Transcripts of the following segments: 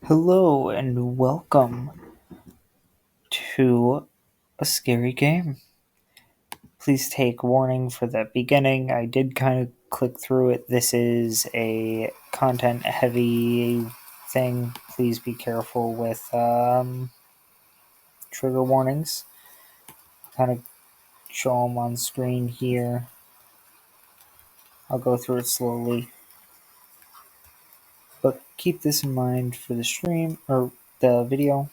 Hello and welcome to a scary game. Please take warning for the beginning. I did kind of click through it. This is a content heavy thing. Please be careful with trigger warnings. Kind of show them on screen here. I'll go through it slowly. But keep this in mind for the stream or the video.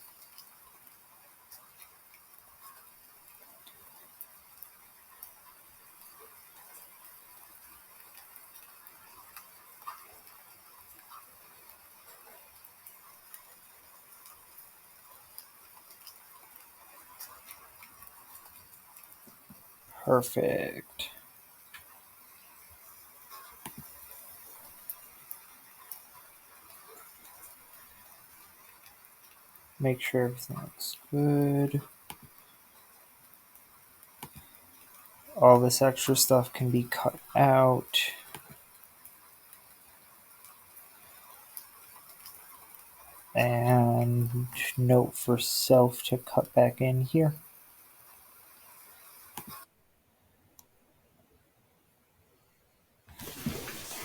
Perfect. Make sure everything looks good. All this extra stuff can be cut out. And note for self to cut back in here.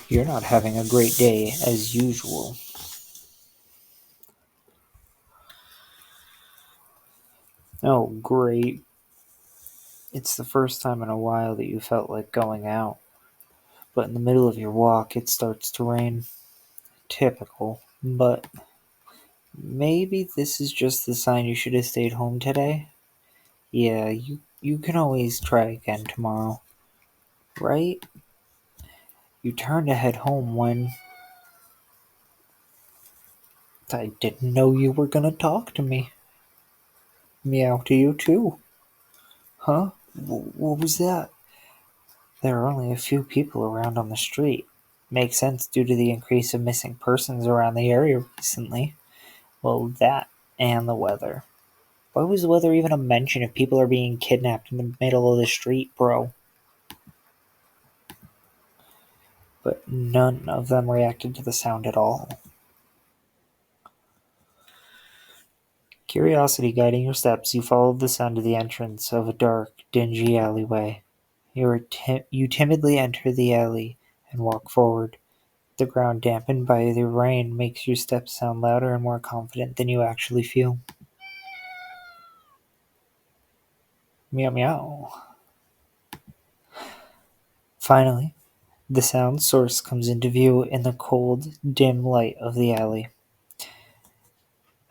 You're not having a great day as usual. Oh, great. It's the first time in a while that you felt like going out. But in the middle of your walk, it starts to rain. Typical. But maybe this is just the sign you should have stayed home today? Yeah, you can always try again tomorrow. Right? You turn to head home when I didn't know you were gonna talk to me. Meow to you too. Huh? What was that? There are only a few people around on the street. Makes sense due to the increase of missing persons around the area recently. Well, that and the weather. Why was the weather even a mention if people are being kidnapped in the middle of the street, bro? But none of them reacted to the sound at all. Curiosity guiding your steps, you followed the sound to the entrance of a dark, dingy alleyway. You timidly enter the alley and walk forward. The ground dampened by the rain makes your steps sound louder and more confident than you actually feel. Meow meow. Finally, the sound source comes into view in the cold, dim light of the alley.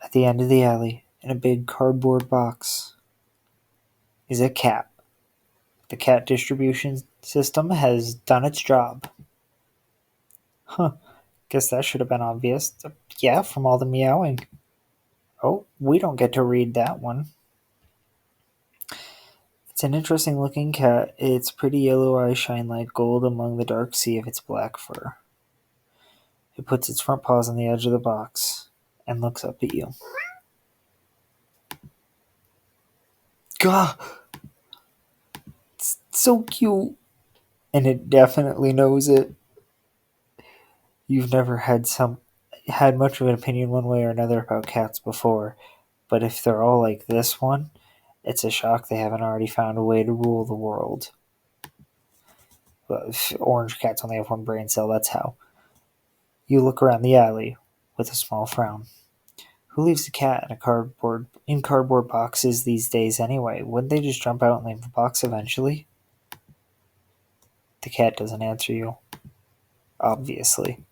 At the end of the alley, in a big cardboard box, is a cat. The cat distribution system has done its job. Huh, guess that should have been obvious. Yeah, from all the meowing. Oh, we don't get to read that one. It's an interesting looking cat. Its pretty yellow eyes shine like gold among the dark sea of its black fur. It puts its front paws on the edge of the box and looks up at you. Gah! It's so cute! And it definitely knows it. You've never had much of an opinion one way or another about cats before, but if they're all like this one, it's a shock they haven't already found a way to rule the world. Well, if orange cats only have one brain cell, that's how. You look around the alley with a small frown. Who leaves a cat in cardboard boxes these days anyway? Wouldn't they just jump out and leave the box eventually? The cat doesn't answer you, obviously.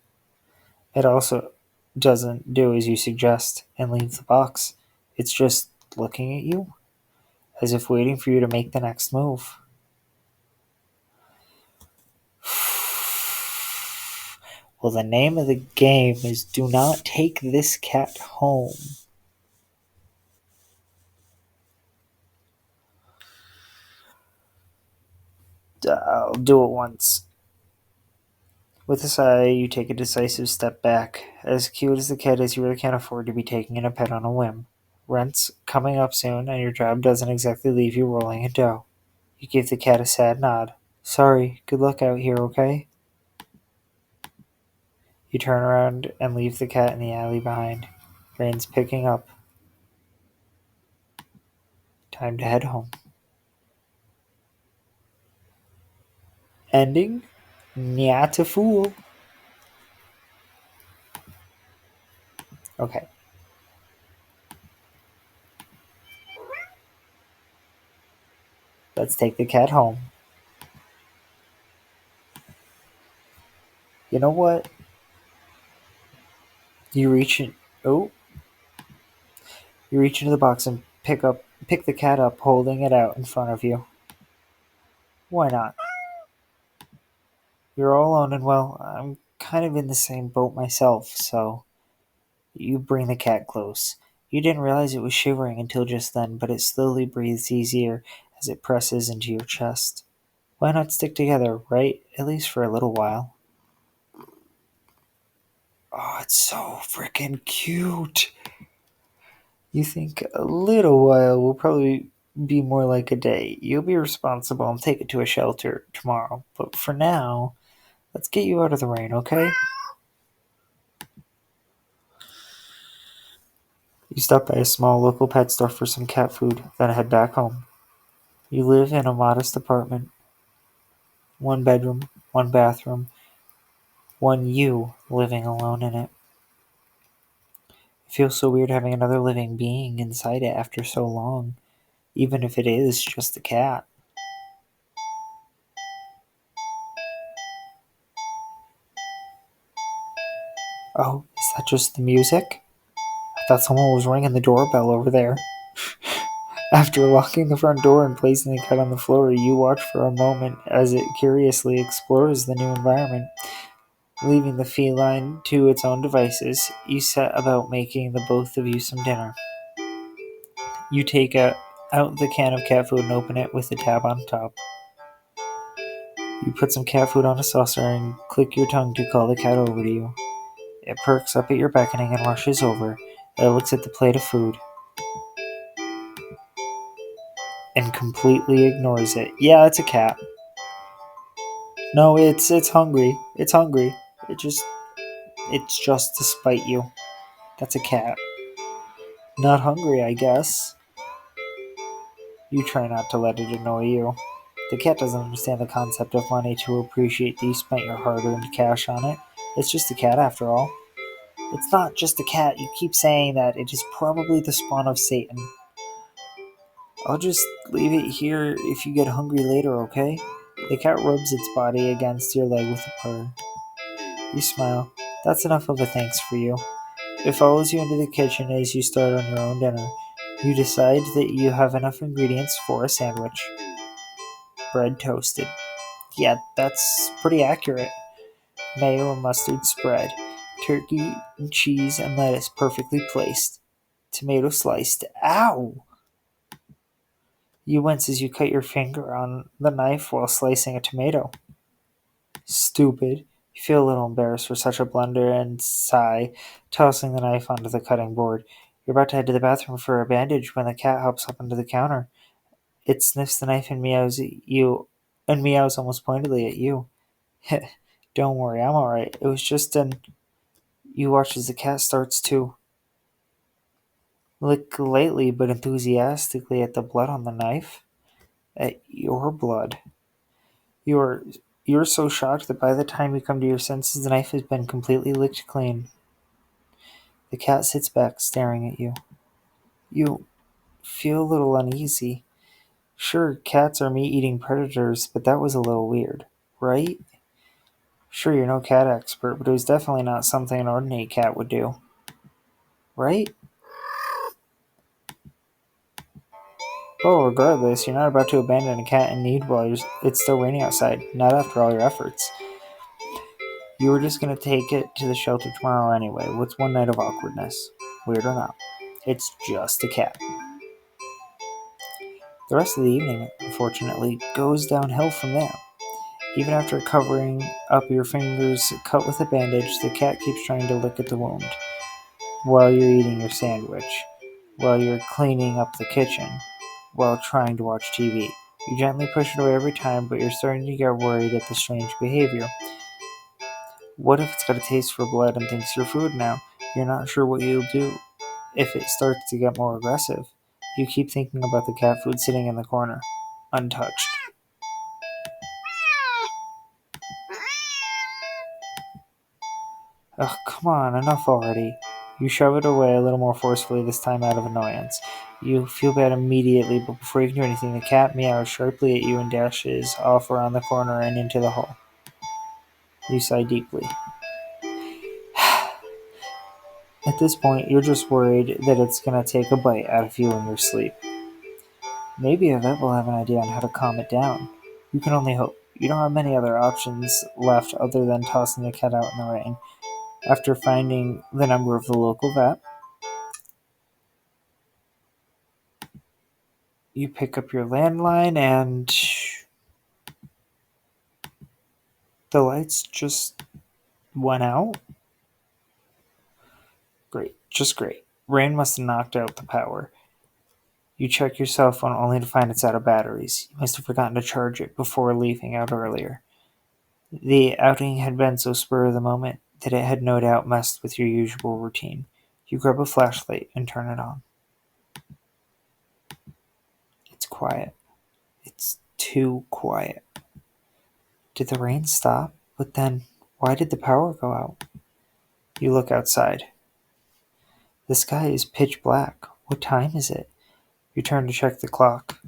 It also doesn't do as you suggest and leave the box. It's just looking at you, as if waiting for you to make the next move. Well, the name of the game is Do Not Take This Cat Home. I'll do it once. With a sigh, you take a decisive step back. As cute as the cat is, you really can't afford to be taking in a pet on a whim. Rent's coming up soon, and your job doesn't exactly leave you rolling in dough. You give the cat a sad nod. Sorry, good luck out here, okay? You turn around and leave the cat in the alley behind. Rain's picking up. Time to head home. Ending? Nyat a fool. Okay, let's take the cat home. You know what? You reach in. Oh, you reach into the box and pick the cat up, holding it out in front of you. Why not? You're all alone, and well, I'm kind of in the same boat myself, so you bring the cat close. You didn't realize it was shivering until just then, but it slowly breathes easier as it presses into your chest. Why not stick together, right? At least for a little while. Oh, it's so freaking cute. You think a little while will probably be more like a day. You'll be responsible and take it to a shelter tomorrow. But for now, let's get you out of the rain, okay? You stop by a small local pet store for some cat food, then head back home. You live in a modest apartment. One bedroom, one bathroom, one you living alone in it. It feels so weird having another living being inside it after so long, even if it is just a cat. Oh, is that just the music? I thought someone was ringing the doorbell over there. After locking the front door and placing the cat on the floor, you watch for a moment as it curiously explores the new environment. Leaving the feline to its own devices, you set about making the both of you some dinner. You take out the can of cat food and open it with the tab on top. You put some cat food on a saucer and click your tongue to call the cat over to you. It perks up at your beckoning and rushes over. It looks at the plate of food and completely ignores it. Yeah, it's a cat. No, it's hungry. It's hungry. It's just to spite you. That's a cat. Not hungry, I guess. You try not to let it annoy you. The cat doesn't understand the concept of money to appreciate that you spent your hard-earned cash on it. It's just a cat after all. It's not just a cat. You keep saying that. It is probably the spawn of Satan. I'll just leave it here if you get hungry later, okay? The cat rubs its body against your leg with a purr. You smile. That's enough of a thanks for you. It follows you into the kitchen as you start on your own dinner. You decide that you have enough ingredients for a sandwich. Bread toasted. Yeah, that's pretty accurate. Mayo and mustard spread. Turkey and cheese and lettuce perfectly placed. Tomato sliced. Ow! You wince as you cut your finger on the knife while slicing a tomato. Stupid. You feel a little embarrassed for such a blunder and sigh, tossing the knife onto the cutting board. You're about to head to the bathroom for a bandage when the cat hops up onto the counter. It sniffs the knife and meows at you, and meows almost pointedly at you. Don't worry, I'm alright. It was just an. You watch as the cat starts to lick lightly but enthusiastically at the blood on the knife. At your blood. You're you're so shocked that by the time you come to your senses, the knife has been completely licked clean. The cat sits back, staring at you. You feel a little uneasy. Sure, cats are meat-eating predators, but that was a little weird, right? Sure, you're no cat expert, but it was definitely not something an ordinary cat would do, right? Well, regardless, you're not about to abandon a cat in need while it's still raining outside. Not after all your efforts. You were just going to take it to the shelter tomorrow anyway. What's one night of awkwardness? Weird or not. It's just a cat. The rest of the evening, unfortunately, goes downhill from there. Even after covering up your fingers cut with a bandage, the cat keeps trying to lick at the wound. While you're eating your sandwich. While you're cleaning up the kitchen. While trying to watch TV. You gently push it away every time, but you're starting to get worried at the strange behavior. What if it's got a taste for blood and thinks you're food now? You're not sure what you'll do. if it starts to get more aggressive, you keep thinking about the cat food sitting in the corner, untouched. Ugh, come on, enough already. You shove it away a little more forcefully, this time out of annoyance. You feel bad immediately, but before you can do anything, the cat meows sharply at you and dashes off around the corner and into the hall. You sigh deeply. At this point, you're just worried that it's going to take a bite out of you in your sleep. Maybe a vet will have an idea on how to calm it down. You can only hope. You don't have many other options left other than tossing the cat out in the rain. After finding the number of the local vet, you pick up your landline and the lights just went out. Great, just great. Rain must have knocked out the power. You check your cell phone only to find it's out of batteries. You must have forgotten to charge it before leaving out earlier. The outing had been so spur of the moment that it had no doubt messed with your usual routine. You grab a flashlight and turn it on. It's quiet. It's too quiet. Did the rain stop? But then, why did the power go out? You look outside. The sky is pitch black. What time is it? You turn to check the clock.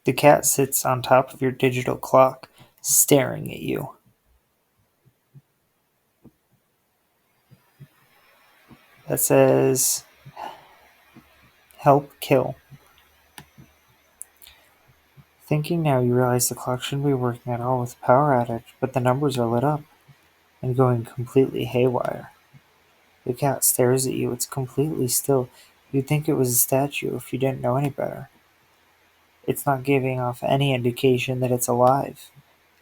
The cat sits on top of your digital clock, staring at you. That says, help kill. Thinking now, you realize the clock shouldn't be working at all with the power outage, but the numbers are lit up and going completely haywire. The cat stares at you. It's completely still. You'd think it was a statue if you didn't know any better. It's not giving off any indication that it's alive.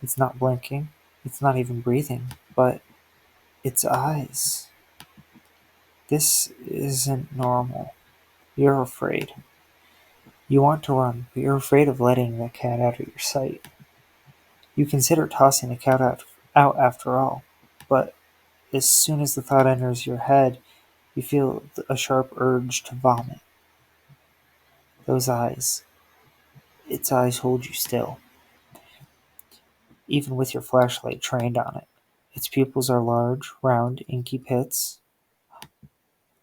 It's not blinking. It's not even breathing. But its eyes. This isn't normal. You're afraid. You want to run, but you're afraid of letting the cat out of your sight. You consider tossing the cat out after all, but as soon as the thought enters your head, you feel a sharp urge to vomit. Those eyes. Its eyes hold you still, even with your flashlight trained on it. Its pupils are large, round, inky pits.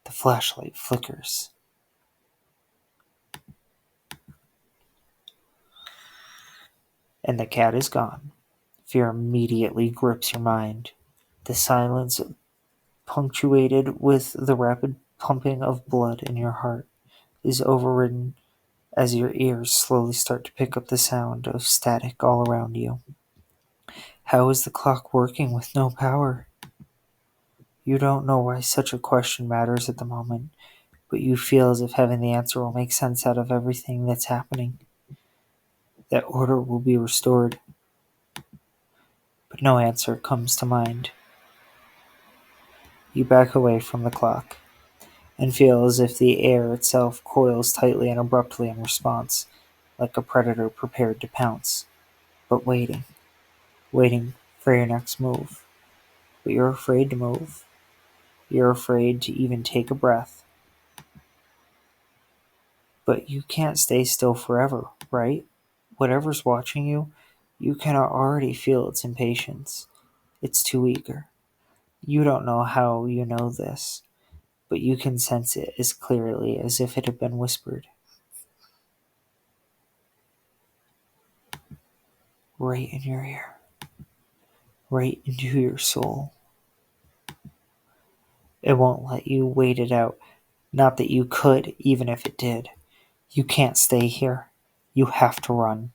The flashlight flickers. And the cat is gone. Fear immediately grips your mind. The silence, punctuated with the rapid pumping of blood in your heart, is overridden as your ears slowly start to pick up the sound of static all around you. How is the clock working with no power? You don't know why such a question matters at the moment, but you feel as if having the answer will make sense out of everything that's happening. That order will be restored. But no answer comes to mind. You back away from the clock and feel as if the air itself coils tightly and abruptly in response, like a predator prepared to pounce, but waiting for your next move. But you're afraid to move. You're afraid to even take a breath. But you can't stay still forever, right? Whatever's watching you, you can already feel its impatience. It's too eager. You don't know how you know this, but you can sense it as clearly as if it had been whispered. Right in your ear. Right into your soul. It won't let you wait it out. Not that you could, even if it did. You can't stay here. You have to run.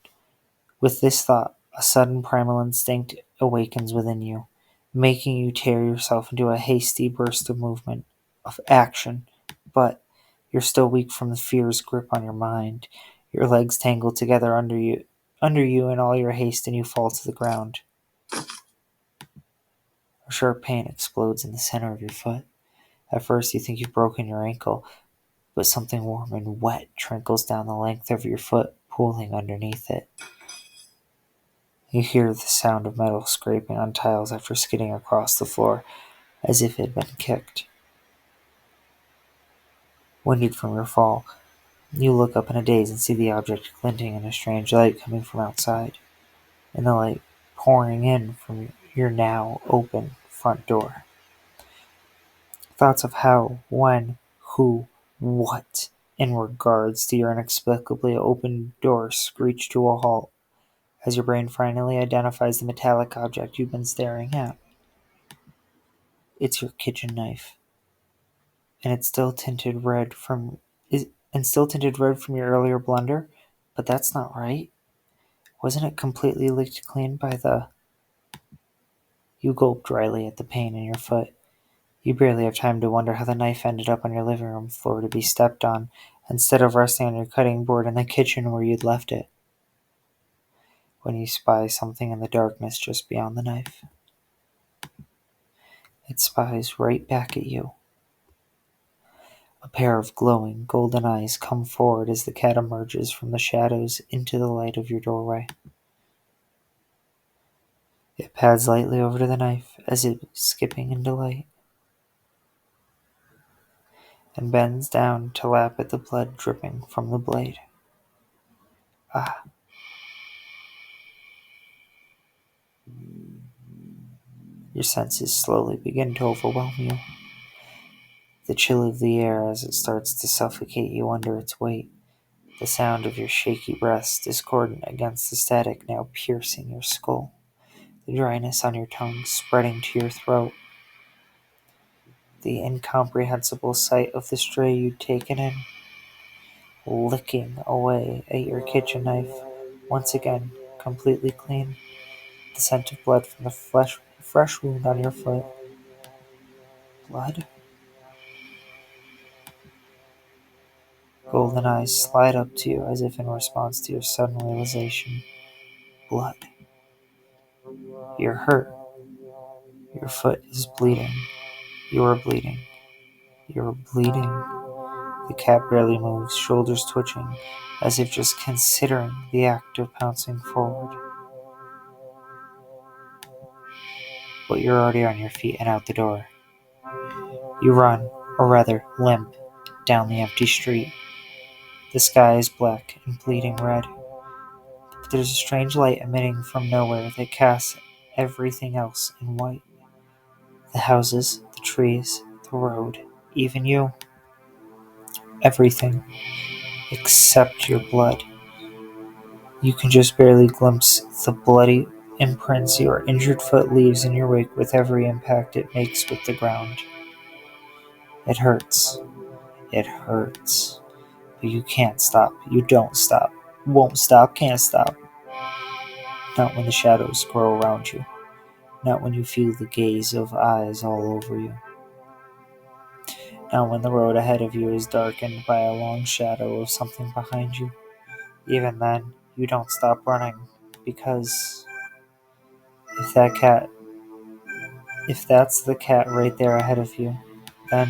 With this thought, a sudden primal instinct awakens within you, making you tear yourself into a hasty burst of movement, of action. But you're still weak from the fear's grip on your mind. Your legs tangle together under you in all your haste, and you fall to the ground. A sharp pain explodes in the center of your foot. At first, you think you've broken your ankle, but something warm and wet trickles down the length of your foot, pooling underneath it. You hear the sound of metal scraping on tiles after skidding across the floor, as if it had been kicked. Winded from your fall, you look up in a daze and see the object glinting in a strange light coming from outside, and the light pouring in from your now open front door. Thoughts of how, when, who, what in regards to your inexplicably open door screech to a halt as your brain finally identifies the metallic object you've been staring at. It's your kitchen knife, and it's still tinted red from your earlier blunder, but that's not right. Wasn't it completely licked clean by the... You gulp dryly at the pain in your foot. You barely have time to wonder how the knife ended up on your living room floor to be stepped on, instead of resting on your cutting board in the kitchen where you'd left it, when you spy something in the darkness just beyond the knife. It spies right back at you. A pair of glowing golden eyes come forward as the cat emerges from the shadows into the light of your doorway. It pads lightly over to the knife as if skipping in delight, and bends down to lap at the blood dripping from the blade. Ah, your senses slowly begin to overwhelm you. The chill of the air as it starts to suffocate you under its weight. The sound of your shaky breaths discordant against the static now piercing your skull. The dryness on your tongue spreading to your throat. The incomprehensible sight of the stray you'd taken in, licking away at your kitchen knife, once again completely clean. The scent of blood from the fresh wound on your foot. Blood? Golden eyes slide up to you as if in response to your sudden realization. Blood. You're hurt. Your foot is bleeding. You're bleeding. You're bleeding. The cat barely moves, shoulders twitching, as if just considering the act of pouncing forward. But you're already on your feet and out the door. You run, or rather limp, down the empty street. The sky is black and bleeding red, but there's a strange light emitting from nowhere that casts everything else in white. The houses, the trees, the road, even you. Everything, except your blood. You can just barely glimpse the bloody imprints your injured foot leaves in your wake with every impact it makes with the ground. It hurts. It hurts. But you can't stop. You don't stop. Won't stop, can't stop. Not when the shadows grow around you. Not when you feel the gaze of eyes all over you. Not when the road ahead of you is darkened by a long shadow of something behind you. Even then, you don't stop running, because if that cat if that's the cat right there ahead of you, then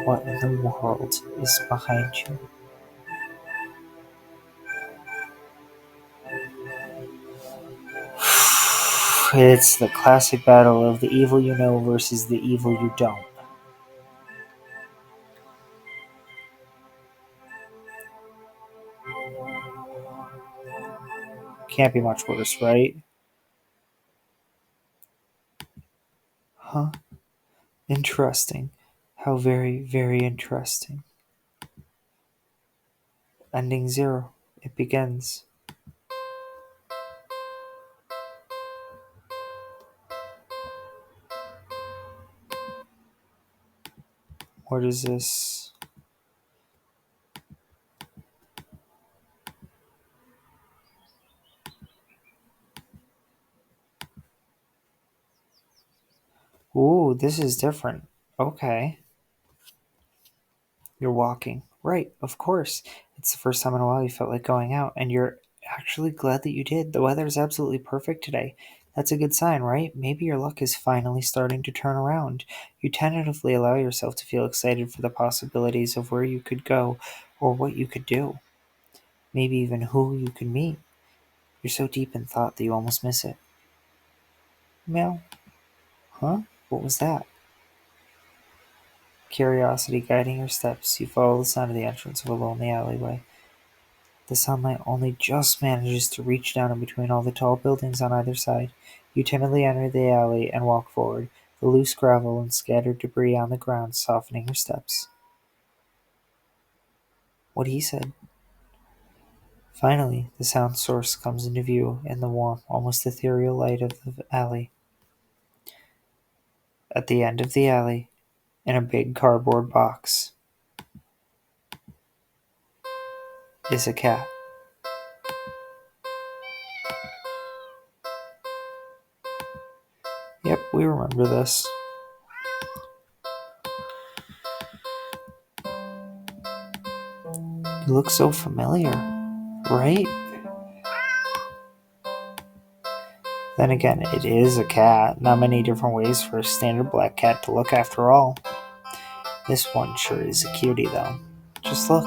what in the world is behind you? It's the classic battle of the evil you know versus the evil you don't. Can't be much worse, right? Huh? Interesting. How very, very interesting. Ending zero. It begins. What is this? Ooh, this is different. Okay. You're walking. Right, of course. It's the first time in a while you felt like going out, and you're actually glad that you did. The weather is absolutely perfect today. That's a good sign, right? Maybe your luck is finally starting to turn around. You tentatively allow yourself to feel excited for the possibilities of where you could go or what you could do. Maybe even who you could meet. You're so deep in thought that you almost miss it. Meow. Huh? What was that? Curiosity guiding your steps, you follow the sound of the entrance of a lonely alleyway. The sunlight only just manages to reach down in between all the tall buildings on either side. You timidly enter the alley and walk forward, the loose gravel and scattered debris on the ground softening your steps. What he said. Finally, the sound source comes into view in the warm, almost ethereal light of the alley. At the end of the alley, in a big cardboard box, is a cat. Yep, we remember this. You look so familiar, right? Then again, it is a cat. Not many different ways for a standard black cat to look after all. This one sure is a cutie though. Just look.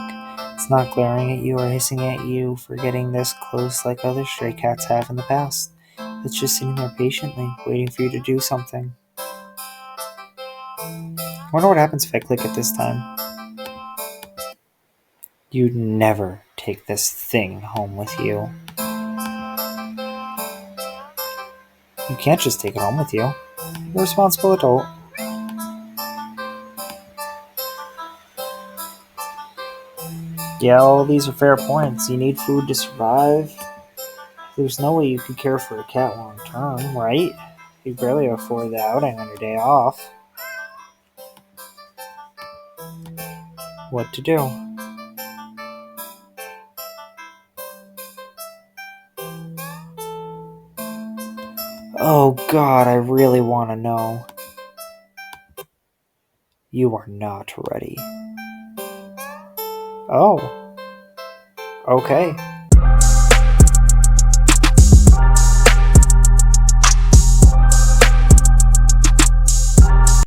It's not glaring at you or hissing at you for getting this close like other stray cats have in the past. It's just sitting there patiently, waiting for you to do something. Wonder what happens if I click it this time. You'd never take this thing home with you. You can't just take it home with you. You're a responsible adult. Yeah, all these are fair points. You need food to survive. There's no way you could care for a cat long term, right? You'd barely afford the outing on your day off. What to do? Oh god, I really want to know. You are not ready. Oh, okay.